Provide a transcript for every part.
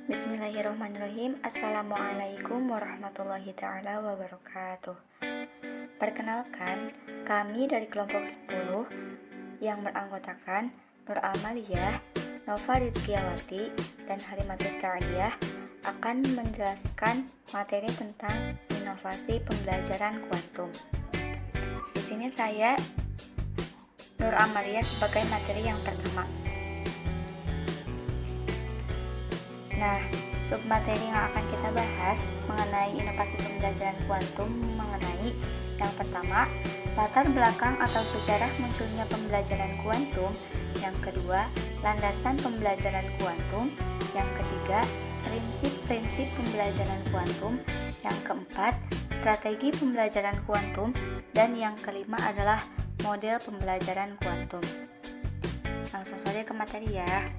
Bismillahirrahmanirrahim. Assalamualaikum warahmatullahi ta'ala wabarakatuh. Perkenalkan, kami dari kelompok 10 yang beranggotakan Nur Amaliyah, Nova Rizkyawati, dan Halimatus Sa'diyah akan menjelaskan materi tentang inovasi pembelajaran kuantum. Di sini saya Nur Amaliyah sebagai materi yang pertama. Nah, submateri yang akan kita bahas mengenai inovasi pembelajaran kuantum mengenai yang pertama, latar belakang atau sejarah munculnya pembelajaran kuantum. Yang kedua, landasan pembelajaran kuantum. Yang ketiga, prinsip-prinsip pembelajaran kuantum. Yang keempat, strategi pembelajaran kuantum. Dan yang kelima adalah model pembelajaran kuantum. Langsung saja ke materi ya.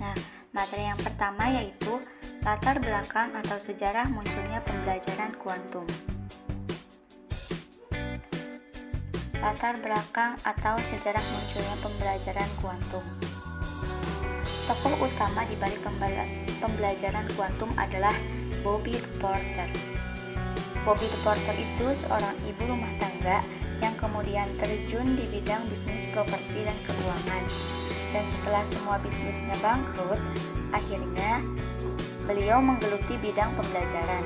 Nah, materi yang pertama yaitu latar belakang atau sejarah munculnya pembelajaran kuantum. Latar belakang atau sejarah munculnya pembelajaran kuantum. Tokoh utama di balik pembelajaran kuantum adalah Bobby De Porter. Bobby De Porter itu seorang ibu rumah tangga yang kemudian terjun di bidang bisnis properti dan keuangan. Dan setelah semua bisnisnya bangkrut, akhirnya beliau menggeluti bidang pembelajaran.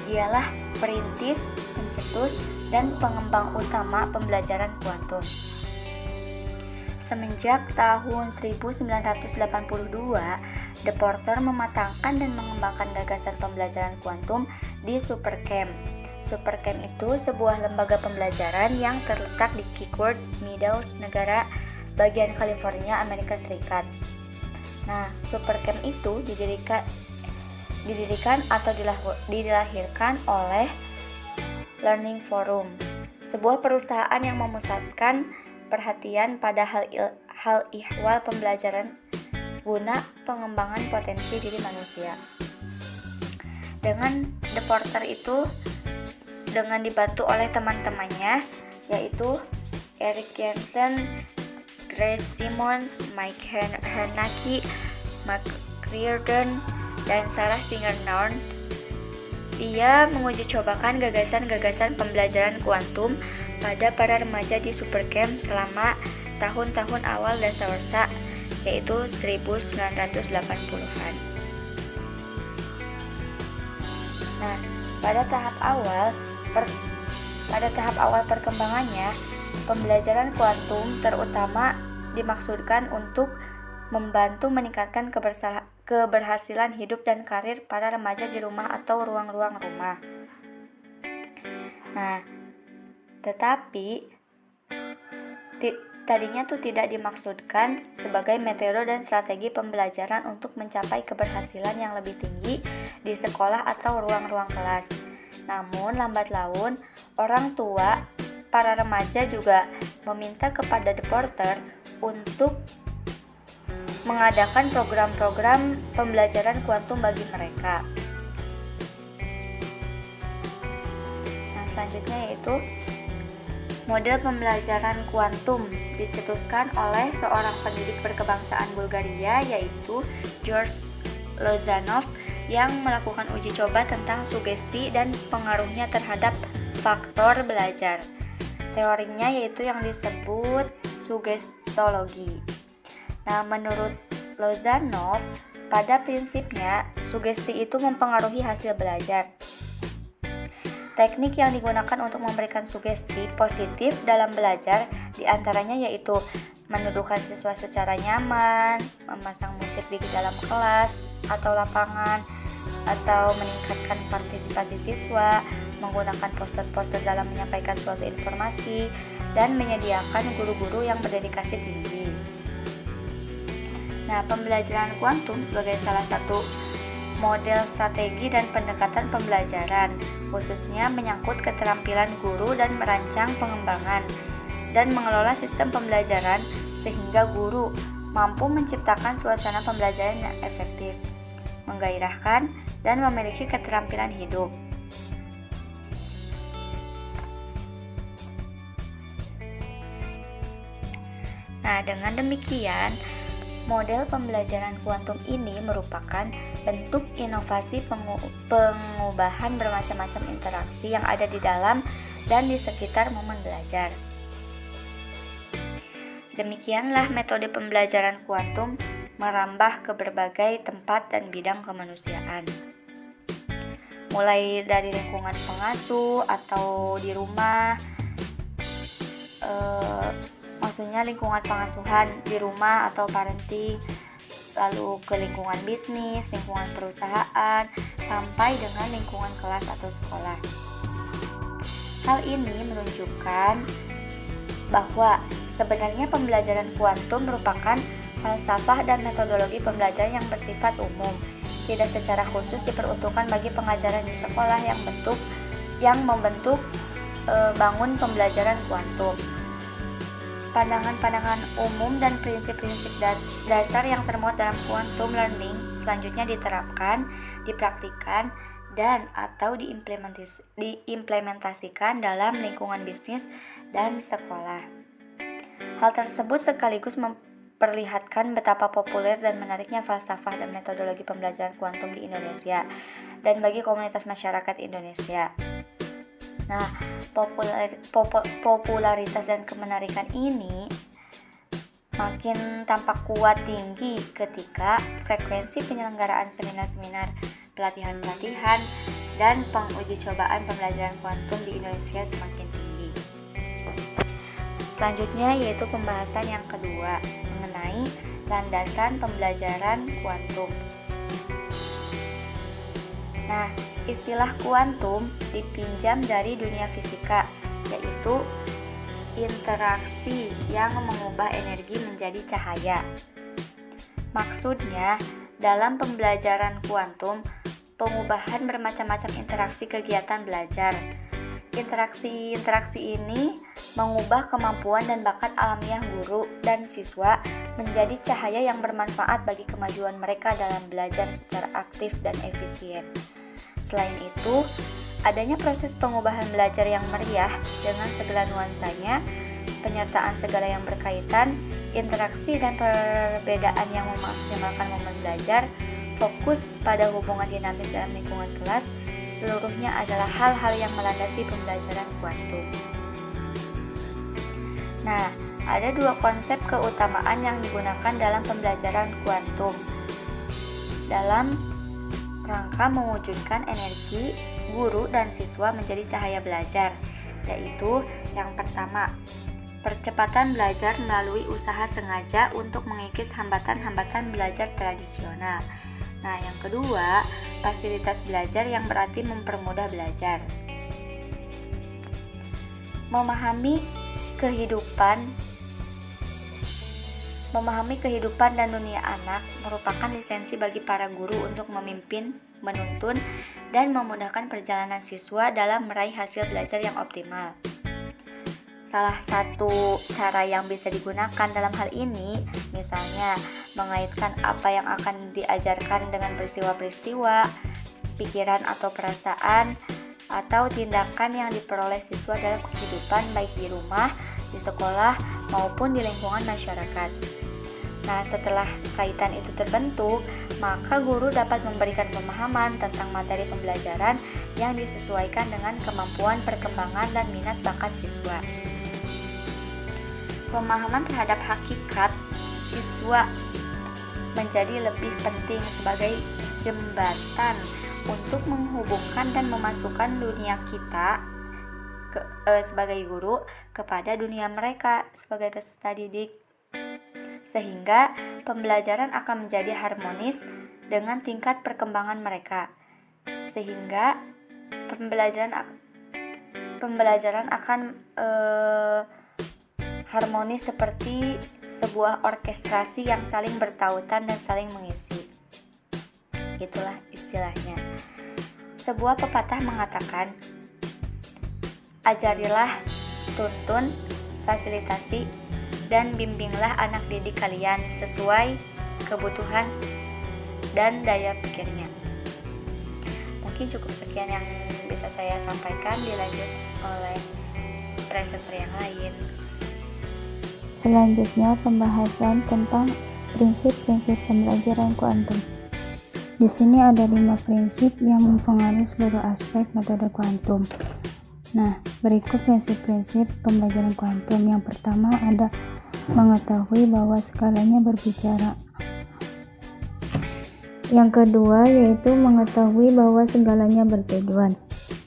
Dialah perintis, pencetus, dan pengembang utama pembelajaran kuantum. Semenjak tahun 1982, De Porter mematangkan dan mengembangkan gagasan pembelajaran kuantum di Supercamp. Supercamp itu sebuah lembaga pembelajaran yang terletak di Kirkwood Meadows, negara bagian California, Amerika Serikat. Nah, Supercamp itu didirikan atau dilahirkan oleh Learning Forum, sebuah perusahaan yang memusatkan perhatian pada hal ihwal pembelajaran guna pengembangan potensi diri manusia. Dengan De Porter itu dengan dibantu oleh teman-temannya yaitu Eric Jensen, Grace Simons, Mike Hernaki, Mark Reardon, dan Sarah Singer-Narn, dia menguji cobakan gagasan-gagasan pembelajaran kuantum pada para remaja di Supercamp selama tahun-tahun awal dasawarsa, yaitu 1980-an. Nah, pada tahap awal perkembangannya, pembelajaran kuantum terutama dimaksudkan untuk membantu meningkatkan keberhasilan hidup dan karir para remaja di rumah atau ruang-ruang rumah. Nah, tetapi tadinya tidak dimaksudkan sebagai metode dan strategi pembelajaran untuk mencapai keberhasilan yang lebih tinggi di sekolah atau ruang-ruang kelas. Namun, lambat laun, orang tua para remaja juga meminta kepada De Porter untuk mengadakan program-program pembelajaran kuantum bagi mereka. Nah, selanjutnya yaitu model pembelajaran kuantum dicetuskan oleh seorang pendidik berkebangsaan Bulgaria yaitu George Lozanov yang melakukan uji coba tentang sugesti dan pengaruhnya terhadap faktor belajar. Teorinya yaitu yang disebut sugestologi. Nah, menurut Lozanov, pada prinsipnya sugesti itu mempengaruhi hasil belajar. Teknik yang digunakan untuk memberikan sugesti positif dalam belajar diantaranya yaitu mendudukkan siswa secara nyaman, memasang musik di dalam kelas atau lapangan, atau meningkatkan partisipasi siswa, menggunakan poster-poster dalam menyampaikan suatu informasi, dan menyediakan guru-guru yang berdedikasi tinggi. Nah, pembelajaran kuantum sebagai salah satu model strategi dan pendekatan pembelajaran, khususnya menyangkut keterampilan guru dan merancang pengembangan dan mengelola sistem pembelajaran sehingga guru mampu menciptakan suasana pembelajaran yang efektif, menggairahkan, dan memiliki keterampilan hidup. Nah, dengan demikian Model pembelajaran kuantum ini merupakan bentuk inovasi pengubahan bermacam-macam interaksi yang ada di dalam dan di sekitar momen belajar. Demikianlah metode pembelajaran kuantum merambah ke berbagai tempat dan bidang kemanusiaan. Mulai dari lingkungan pengasuh atau di rumah, maksudnya lingkungan pengasuhan di rumah atau parenting, lalu ke lingkungan bisnis, lingkungan perusahaan, sampai dengan lingkungan kelas atau sekolah. Hal ini menunjukkan bahwa sebenarnya pembelajaran kuantum merupakan falsafah dan metodologi pembelajaran yang bersifat umum, tidak secara khusus diperuntukkan bagi pengajaran di sekolah yang membentuk bangun pembelajaran kuantum. Pandangan-pandangan umum dan prinsip-prinsip dasar yang termuat dalam quantum learning selanjutnya diterapkan, dipraktikkan, dan atau diimplementasikan dalam lingkungan bisnis dan sekolah. Hal tersebut sekaligus memperlihatkan betapa populer dan menariknya falsafah dan metodologi pembelajaran kuantum di Indonesia dan bagi komunitas masyarakat Indonesia. Nah, popularitas dan kemenarikan ini makin tampak kuat tinggi ketika frekuensi penyelenggaraan seminar-seminar, pelatihan-pelatihan, dan penguji cobaan pembelajaran kuantum di Indonesia semakin tinggi. Selanjutnya yaitu pembahasan yang kedua mengenai landasan pembelajaran kuantum. Nah, istilah kuantum dipinjam dari dunia fisika, yaitu interaksi yang mengubah energi menjadi cahaya. Maksudnya, dalam pembelajaran kuantum, pengubahan bermacam-macam interaksi kegiatan belajar. Interaksi ini mengubah kemampuan dan bakat alamiah guru dan siswa menjadi cahaya yang bermanfaat bagi kemajuan mereka dalam belajar secara aktif dan efisien. Selain itu, adanya proses pengubahan belajar yang meriah dengan segala nuansanya, penyertaan segala yang berkaitan, interaksi dan perbedaan yang memaksimalkan momen belajar, fokus pada hubungan dinamis dalam lingkungan kelas, seluruhnya adalah hal-hal yang melandasi pembelajaran kuantum. Nah, ada dua konsep keutamaan yang digunakan dalam pembelajaran kuantum dalam rangka mewujudkan energi guru dan siswa menjadi cahaya belajar, yaitu yang pertama, percepatan belajar melalui usaha sengaja untuk mengikis hambatan-hambatan belajar tradisional. Nah, yang kedua, fasilitas belajar yang berarti mempermudah belajar. Memahami kehidupan dan dunia anak merupakan lisensi bagi para guru untuk memimpin, menuntun, dan memudahkan perjalanan siswa dalam meraih hasil belajar yang optimal. Salah satu cara yang bisa digunakan dalam hal ini, misalnya mengaitkan apa yang akan diajarkan dengan peristiwa-peristiwa, pikiran atau perasaan, atau tindakan yang diperoleh siswa dalam kehidupan baik di rumah, di sekolah, maupun di lingkungan masyarakat. Nah, setelah kaitan itu terbentuk, maka guru dapat memberikan pemahaman tentang materi pembelajaran yang disesuaikan dengan kemampuan perkembangan dan minat bakat siswa. Pemahaman terhadap hakikat siswa menjadi lebih penting sebagai jembatan untuk menghubungkan dan memasukkan dunia kita sebagai guru kepada dunia mereka sebagai peserta didik, sehingga pembelajaran akan menjadi harmonis dengan tingkat perkembangan mereka, sehingga pembelajaran akan harmonis seperti sebuah orkestrasi yang saling bertautan dan saling mengisi. Itulah istilahnya. Sebuah pepatah mengatakan, ajarilah, tuntun, fasilitasi, dan bimbinglah anak didik kalian sesuai kebutuhan dan daya pikirnya. Mungkin cukup sekian yang bisa saya sampaikan, dilanjut oleh presenter yang lain. Selanjutnya pembahasan tentang prinsip-prinsip pembelajaran kuantum. Di sini ada 5 prinsip yang mempengaruhi seluruh aspek metode kuantum. Nah, berikut prinsip-prinsip pembelajaran kuantum. Yang pertama ada mengetahui bahwa segalanya berbicara. Yang kedua yaitu mengetahui bahwa segalanya bertujuan.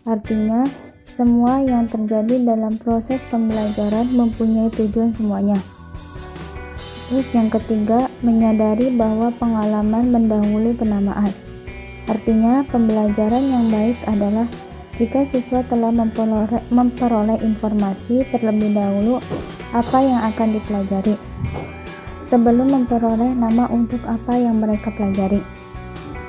Artinya, semua yang terjadi dalam proses pembelajaran mempunyai tujuan semuanya. Terus yang ketiga, menyadari bahwa pengalaman mendahului penamaan. Artinya, pembelajaran yang baik adalah jika siswa telah memperoleh informasi terlebih dahulu apa yang akan dipelajari, sebelum memperoleh nama untuk apa yang mereka pelajari.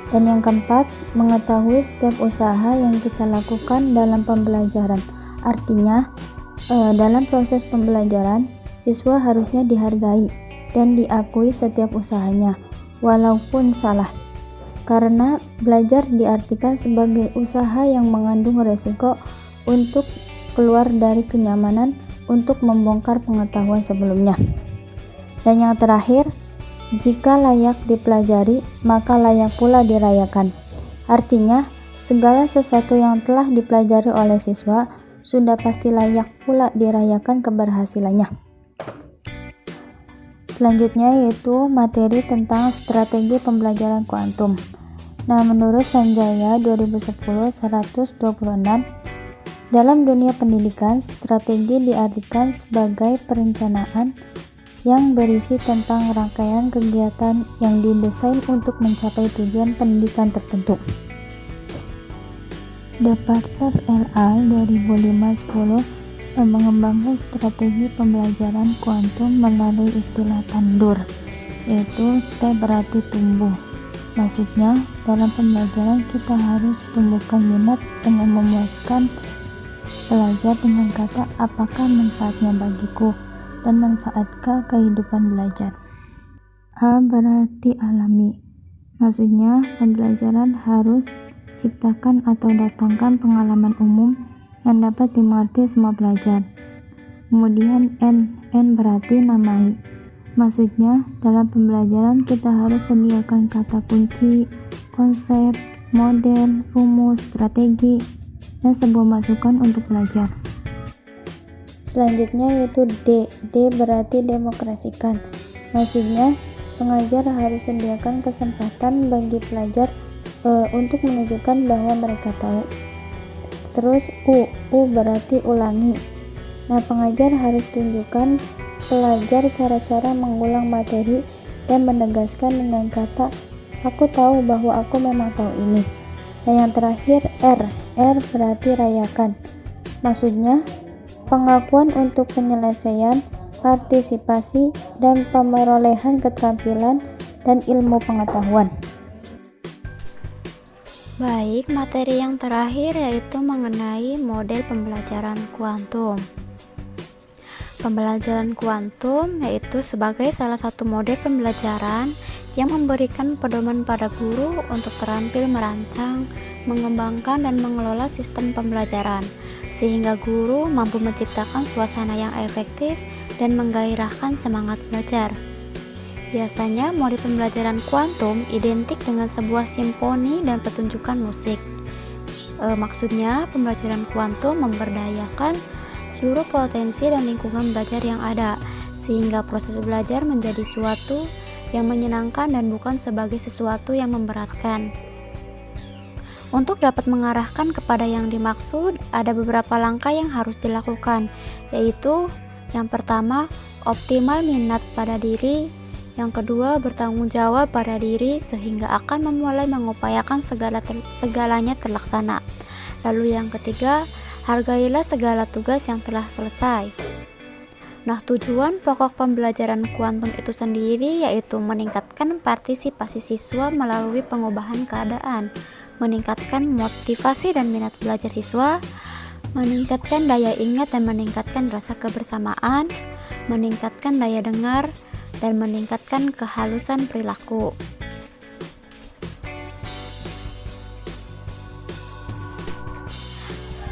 Dan yang keempat, mengetahui setiap usaha yang kita lakukan dalam pembelajaran. Artinya, dalam proses pembelajaran, siswa harusnya dihargai dan diakui setiap usahanya, walaupun salah. Karena belajar diartikan sebagai usaha yang mengandung resiko untuk keluar dari kenyamanan untuk membongkar pengetahuan sebelumnya. Dan yang terakhir, jika layak dipelajari, maka layak pula dirayakan. Artinya, segala sesuatu yang telah dipelajari oleh siswa sudah pasti layak pula dirayakan keberhasilannya. Selanjutnya yaitu materi tentang strategi pembelajaran kuantum. Nah, menurut Sanjaya 2010-126, dalam dunia pendidikan, strategi diartikan sebagai perencanaan yang berisi tentang rangkaian kegiatan yang didesain untuk mencapai tujuan pendidikan tertentu. Departer et al. 2005-10 mengembangkan strategi pembelajaran kuantum melalui istilah tandur, yaitu T berarti tumbuh. Maksudnya, dalam pembelajaran kita harus tumbuhkan minat dengan memuaskan pelajar dengan kata apakah manfaatnya bagiku dan manfaatkah kehidupan belajar. A berarti alami. Maksudnya, pembelajaran harus ciptakan atau datangkan pengalaman umum yang dapat dimengerti semua pelajar. Kemudian N berarti namai. Maksudnya, dalam pembelajaran kita harus sediakan kata kunci, konsep, model, rumus, strategi, dan sebuah masukan untuk belajar. Selanjutnya yaitu D berarti demokrasikan. Maksudnya, pengajar harus sediakan kesempatan bagi pelajar untuk menunjukkan bahwa mereka tahu. Terus U berarti ulangi. Nah, pengajar harus tunjukkan pelajar cara-cara mengulang materi dan menegaskan dengan kata aku tahu bahwa aku memang tahu ini. Dan yang terakhir R berarti rayakan. Maksudnya pengakuan untuk penyelesaian, partisipasi, dan pemerolehan keterampilan dan ilmu pengetahuan. Baik, materi yang terakhir yaitu mengenai model pembelajaran kuantum. Pembelajaran kuantum yaitu sebagai salah satu model pembelajaran yang memberikan pedoman pada guru untuk terampil merancang, mengembangkan, dan mengelola sistem pembelajaran, sehingga guru mampu menciptakan suasana yang efektif dan menggairahkan semangat belajar. Biasanya, model pembelajaran kuantum identik dengan sebuah simfoni dan pertunjukan musik. Maksudnya, pembelajaran kuantum memberdayakan seluruh potensi dan lingkungan belajar yang ada, sehingga proses belajar menjadi suatu yang menyenangkan dan bukan sebagai sesuatu yang memberatkan. Untuk dapat mengarahkan kepada yang dimaksud, ada beberapa langkah yang harus dilakukan, yaitu yang pertama, optimal minat pada diri. Yang kedua, bertanggung jawab pada diri sehingga akan memulai mengupayakan segalanya terlaksana. Lalu yang ketiga, hargailah segala tugas yang telah selesai. Nah, tujuan pokok pembelajaran kuantum itu sendiri yaitu meningkatkan partisipasi siswa melalui pengubahan keadaan, meningkatkan motivasi dan minat belajar siswa, meningkatkan daya ingat dan meningkatkan rasa kebersamaan, meningkatkan daya dengar, dan meningkatkan kehalusan perilaku.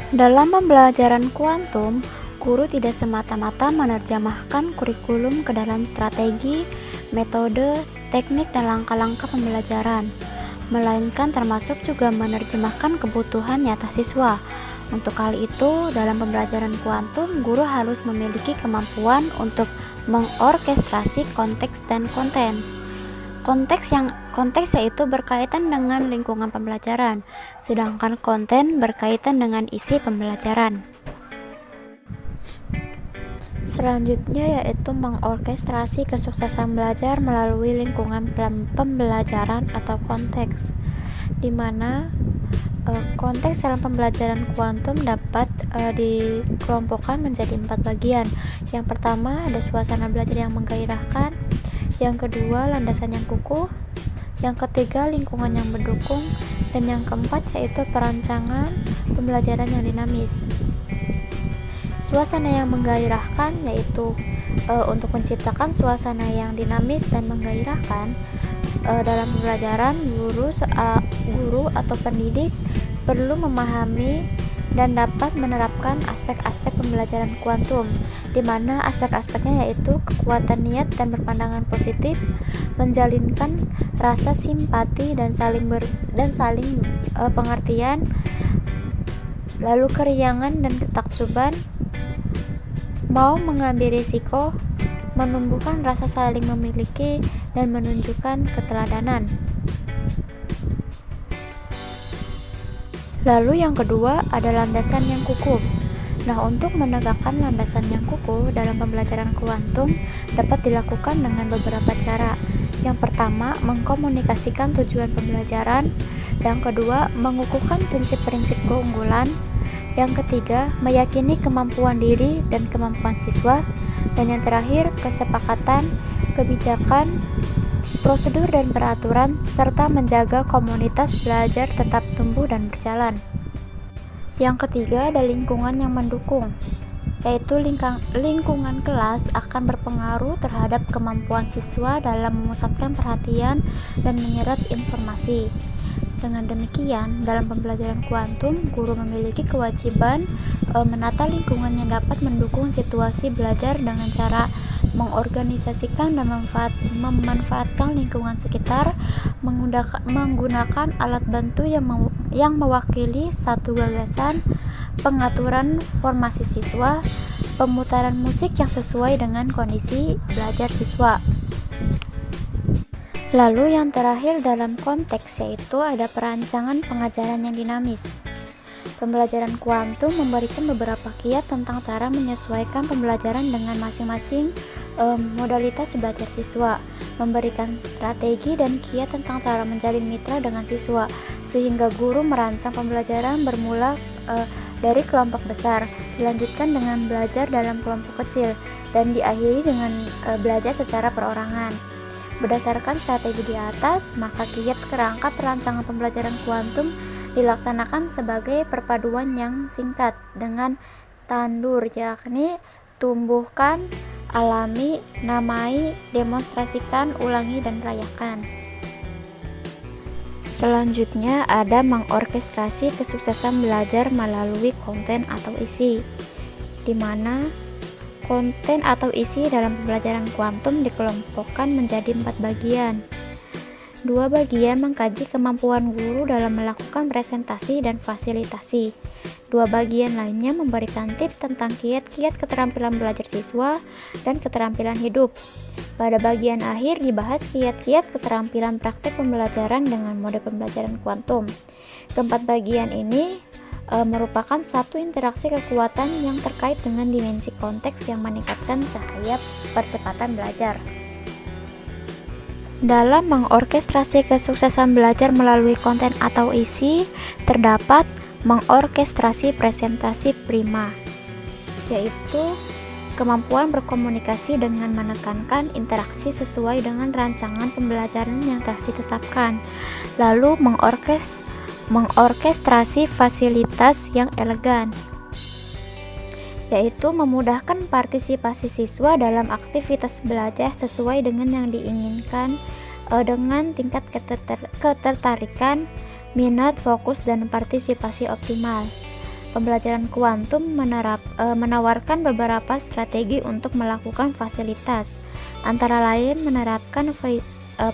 Dalam pembelajaran kuantum, guru tidak semata-mata menerjemahkan kurikulum ke dalam strategi, metode, teknik, dan langkah-langkah pembelajaran, melainkan termasuk juga menerjemahkan kebutuhan nyata siswa. Untuk hal itu, dalam pembelajaran kuantum, guru harus memiliki kemampuan untuk mengorkestrasi konteks dan konten. Konteks yaitu berkaitan dengan lingkungan pembelajaran, sedangkan konten berkaitan dengan isi pembelajaran. Selanjutnya yaitu mengorkestrasi kesuksesan belajar melalui lingkungan pembelajaran atau konteks, di mana konteks dalam pembelajaran kuantum dapat dikelompokkan menjadi 4 bagian. Yang pertama ada suasana belajar yang menggairahkan, yang kedua landasan yang kukuh, yang ketiga lingkungan yang mendukung, dan yang keempat yaitu perancangan pembelajaran yang dinamis. Suasana yang menggairahkan yaitu untuk menciptakan suasana yang dinamis dan menggairahkan dalam pembelajaran, guru atau pendidik perlu memahami dan dapat menerapkan aspek-aspek pembelajaran kuantum, di mana aspek-aspeknya yaitu kekuatan niat dan berpandangan positif, menjalinkan rasa simpati dan saling pengertian, lalu keriangan dan ketakjuban, mau mengambil risiko, menumbuhkan rasa saling memiliki, dan menunjukkan keteladanan. Lalu yang kedua ada landasan yang kukuh. Nah, untuk menegakkan landasan yang kukuh dalam pembelajaran kuantum dapat dilakukan dengan beberapa cara. Yang pertama, mengkomunikasikan tujuan pembelajaran. Yang kedua, mengukuhkan prinsip-prinsip keunggulan. Yang ketiga, meyakini kemampuan diri dan kemampuan siswa. Dan yang terakhir, kesepakatan, kebijakan, prosedur dan peraturan, serta menjaga komunitas belajar tetap tumbuh dan berjalan. Yang ketiga ada lingkungan yang mendukung, yaitu lingkungan kelas akan berpengaruh terhadap kemampuan siswa dalam memusatkan perhatian dan menyerap informasi. Dengan demikian, dalam pembelajaran kuantum, guru memiliki kewajiban menata lingkungan yang dapat mendukung situasi belajar dengan cara mengorganisasikan dan memanfaatkan lingkungan sekitar, menggunakan alat bantu yang mewakili satu gagasan, pengaturan formasi siswa, pemutaran musik yang sesuai dengan kondisi belajar siswa. Lalu yang terakhir dalam konteks yaitu ada perancangan pengajaran yang dinamis. Pembelajaran kuantum memberikan beberapa kiat tentang cara menyesuaikan pembelajaran dengan masing-masing modalitas belajar siswa, memberikan strategi dan kiat tentang cara menjalin mitra dengan siswa, sehingga guru merancang pembelajaran bermula dari kelompok besar, dilanjutkan dengan belajar dalam kelompok kecil, dan diakhiri dengan belajar secara perorangan. Berdasarkan strategi di atas, maka kiat kerangka perancangan pembelajaran kuantum dilaksanakan sebagai perpaduan yang singkat dengan tandur, yakni tumbuhkan, alami, namai, demonstrasikan, ulangi, dan rayakan. Selanjutnya ada mengorkestrasi kesuksesan belajar melalui konten atau isi, di mana konten atau isi dalam pembelajaran kuantum dikelompokkan menjadi 4 bagian. 2 bagian mengkaji kemampuan guru dalam melakukan presentasi dan fasilitasi. 2 bagian lainnya memberikan tips tentang kiat-kiat keterampilan belajar siswa dan keterampilan hidup. Pada bagian akhir dibahas kiat-kiat keterampilan praktek pembelajaran dengan mode pembelajaran kuantum. Keempat bagian ini merupakan satu interaksi kekuatan yang terkait dengan dimensi konteks yang meningkatkan cahaya percepatan belajar. Dalam mengorkestrasi kesuksesan belajar melalui konten atau isi, terdapat mengorkestrasi presentasi prima, yaitu kemampuan berkomunikasi dengan menekankan interaksi sesuai dengan rancangan pembelajaran yang telah ditetapkan. Lalu mengorkestrasi fasilitas yang elegan, yaitu memudahkan partisipasi siswa dalam aktivitas belajar sesuai dengan yang diinginkan dengan tingkat ketertarikan, minat, fokus, dan partisipasi optimal. Pembelajaran kuantum menawarkan beberapa strategi untuk melakukan fasilitas. antara lain menerapkan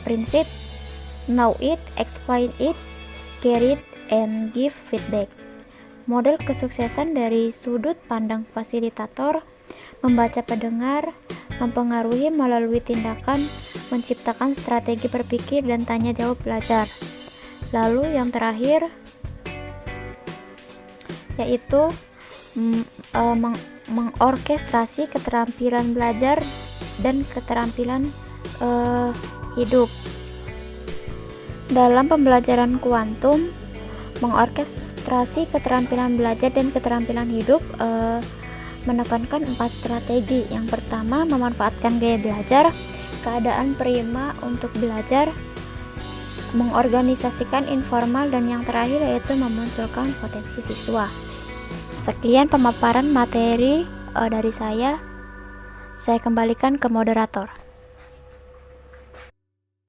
prinsip know it, explain it, care it, and give feedback. Model kesuksesan dari sudut pandang fasilitator, membaca pendengar, mempengaruhi melalui tindakan, menciptakan strategi berpikir dan tanya jawab belajar. Lalu yang terakhir yaitu mengorkestrasi keterampilan belajar dan keterampilan hidup. Dalam pembelajaran kuantum, mengorkestrasi keterampilan belajar dan keterampilan hidup menekankan 4 strategi. Yang pertama, memanfaatkan gaya belajar, keadaan prima untuk belajar, mengorganisasikan informal, dan yang terakhir yaitu memunculkan potensi siswa. Sekian pemaparan materi dari saya kembalikan ke moderator.